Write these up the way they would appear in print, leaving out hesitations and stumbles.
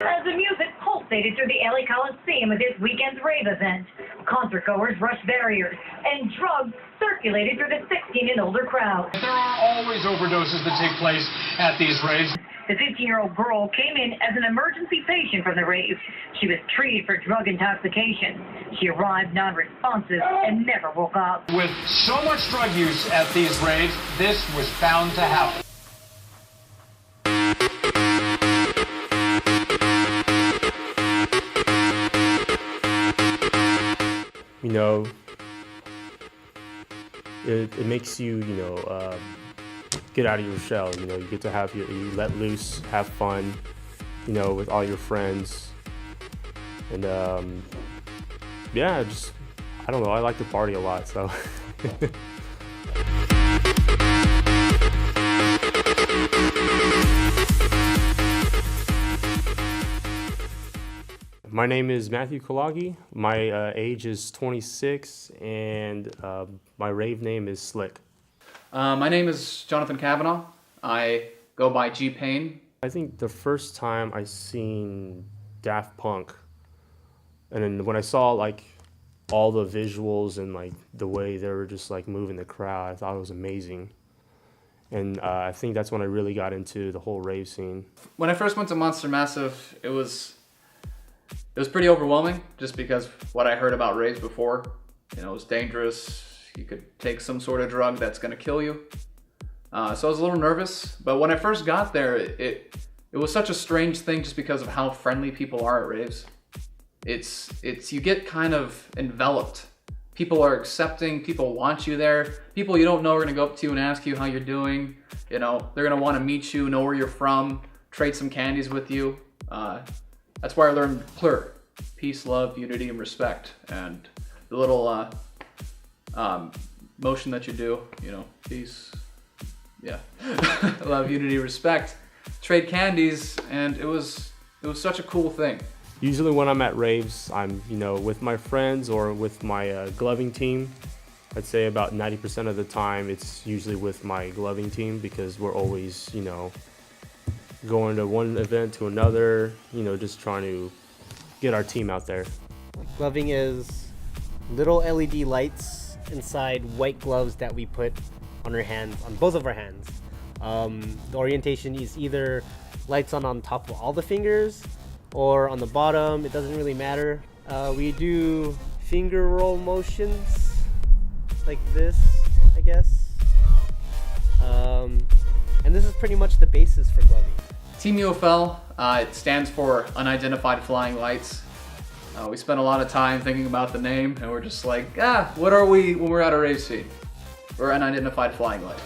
As the music pulsated through the LA Coliseum at this weekend's rave event, concertgoers rushed barriers and drugs circulated through the 16 and older crowd. There are always overdoses that take place at these raves. The 15-year-old girl came in as an emergency patient from the rave. She was treated for drug intoxication. She arrived non-responsive and never woke up. With so much drug use at these raves, this was bound to happen. You know, it makes you, get out of your shell. You know, you get to you let loose, have fun, with all your friends. And yeah, I don't know, I like to party a lot, so. My name is Matthew Kalagi. My age is 26, and my rave name is Slick. My name is Jonathan Cavanaugh. I go by G-Pain. I think the first time I seen Daft Punk, and then when I saw all the visuals and the way they were just moving the crowd, I thought it was amazing. And I think that's when I really got into the whole rave scene. When I first went to Monster Massive, it was pretty overwhelming just because what I heard about raves before. It was dangerous. You could take some sort of drug that's gonna kill you. So I was a little nervous, but when I first got there, it was such a strange thing just because of how friendly people are at raves. You get kind of enveloped. People are accepting, people want you there. People you don't know are gonna go up to you and ask you how you're doing. They're gonna wanna meet you, know where you're from, trade some candies with you. That's where I learned PLUR, peace, love, unity, and respect. And the little motion that you do, peace, yeah, love, unity, respect, trade candies, and it was such a cool thing. Usually when I'm at raves, I'm with my friends or with my gloving team. I'd say about 90% of the time it's usually with my gloving team because we're always going to one event to another, just trying to get our team out there. Gloving is little LED lights inside white gloves that we put on our hands, on both of our hands. The orientation is either lights on top of all the fingers or on the bottom. It doesn't really matter. We do finger roll motions like this, I guess. And this is pretty much the basis for gloving. Team UFL, it stands for Unidentified Flying Lights. We spent a lot of time thinking about the name, and we're just like, what are we when we're at a rave scene? We're Unidentified Flying Lights.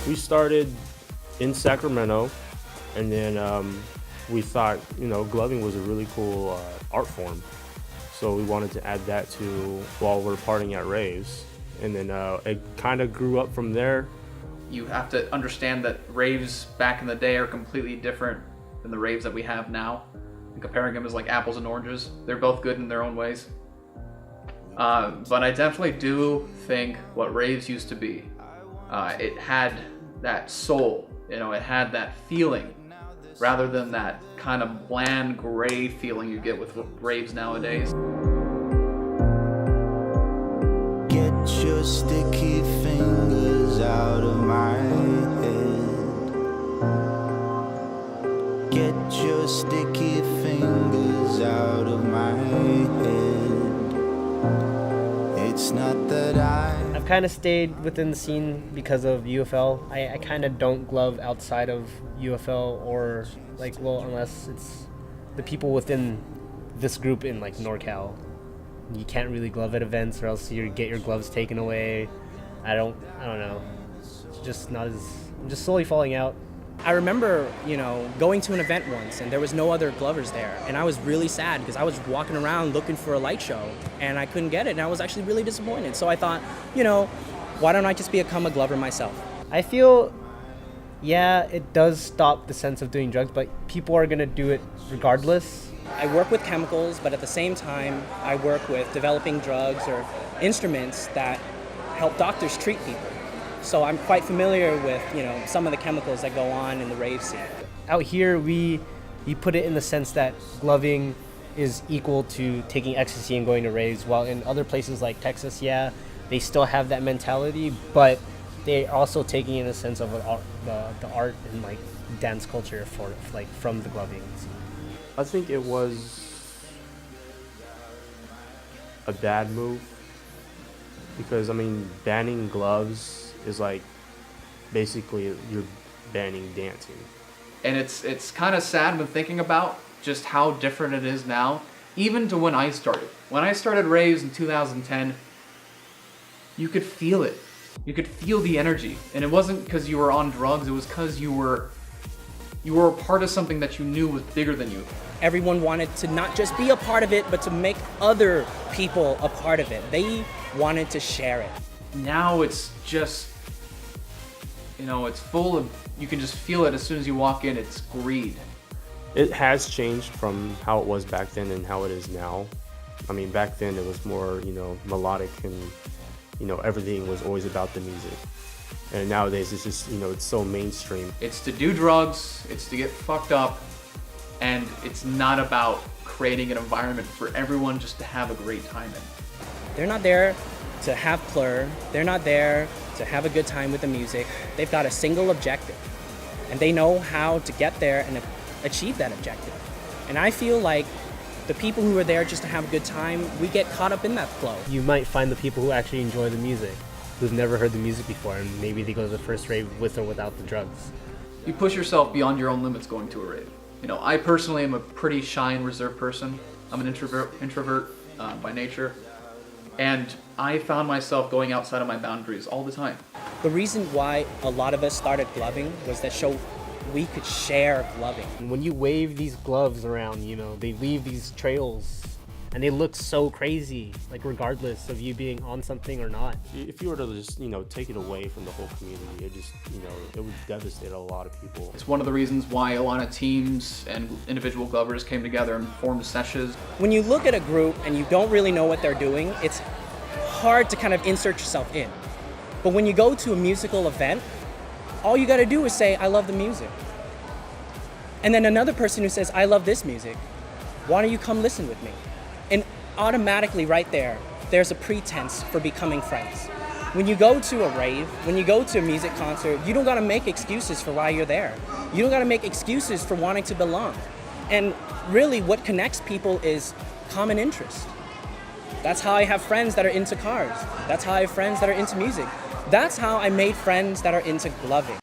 We started in Sacramento, and then we thought, gloving was a really cool art form. So we wanted to add that to while we're partying at raves. And then it kind of grew up from there. You have to understand that raves back in the day are completely different than the raves that we have now. And comparing them is like apples and oranges. They're both good in their own ways. But I definitely do think what raves used to be, it had that soul, it had that feeling, rather than that kind of bland gray feeling you get with raves nowadays. Get your sticky fingers out of my head. Get your sticky fingers out of my head. It's not that I've kind of stayed within the scene because of UFL. I kind of don't glove outside of UFL or unless it's the people within this group in NorCal. You can't really glove at events or else you get your gloves taken away. I don't know. It's just not as, I'm just slowly falling out. I remember, going to an event once and there was no other glovers there, and I was really sad because I was walking around looking for a light show and I couldn't get it, and I was actually really disappointed. So I thought, why don't I just become a glover myself? I feel, yeah, it does stop the sense of doing drugs, but people are gonna do it regardless. I work with chemicals, but at the same time, I work with developing drugs or instruments that help doctors treat people. So I'm quite familiar with, some of the chemicals that go on in the rave scene. Out here, we put it in the sense that gloving is equal to taking ecstasy and going to raves, while in other places like Texas, yeah, they still have that mentality, but they're also taking it in a sense of the art and like dance culture from the gloving scene. I think it was a bad move because, I mean, banning gloves is like basically you're banning dancing. And it's kind of sad when thinking about just how different it is now, even to when I started. When I started raves in 2010, you could feel it. You could feel the energy. And it wasn't because you were on drugs, it was because you were a part of something that you knew was bigger than you. Everyone wanted to not just be a part of it, but to make other people a part of it. They wanted to share it. Now it's just, it's full of, you can just feel it as soon as you walk in, it's greed. It has changed from how it was back then and how it is now. I mean, back then it was more, melodic and, everything was always about the music. And nowadays it's just, it's so mainstream. It's to do drugs, it's to get fucked up, and it's not about creating an environment for everyone just to have a great time in. They're not there to have plur. They're not there to have a good time with the music. They've got a single objective, and they know how to get there and achieve that objective. And I feel like the people who are there just to have a good time, we get caught up in that flow. You might find the people who actually enjoy the music, who've never heard the music before, and maybe they go to the first rave with or without the drugs. You push yourself beyond your own limits going to a rave. I personally am a pretty shy and reserved person. I'm an introvert by nature. And I found myself going outside of my boundaries all the time. The reason why a lot of us started gloving was that we could share gloving. When you wave these gloves around, they leave these trails and they look so crazy, like regardless of you being on something or not. If you were to just, take it away from the whole community, it just, it would devastate a lot of people. It's one of the reasons why a lot of teams and individual glovers came together and formed sessions. When you look at a group and you don't really know what they're doing, it's hard to kind of insert yourself in. But when you go to a musical event, all you gotta do is say, I love the music. And then another person who says, I love this music, why don't you come listen with me? And automatically right there's a pretense for becoming friends. When you go to a rave, when you go to a music concert, you don't gotta make excuses for why you're there. You don't gotta make excuses for wanting to belong. And really what connects people is common interest. That's how I have friends that are into cars. That's how I have friends that are into music. That's how I made friends that are into gloving.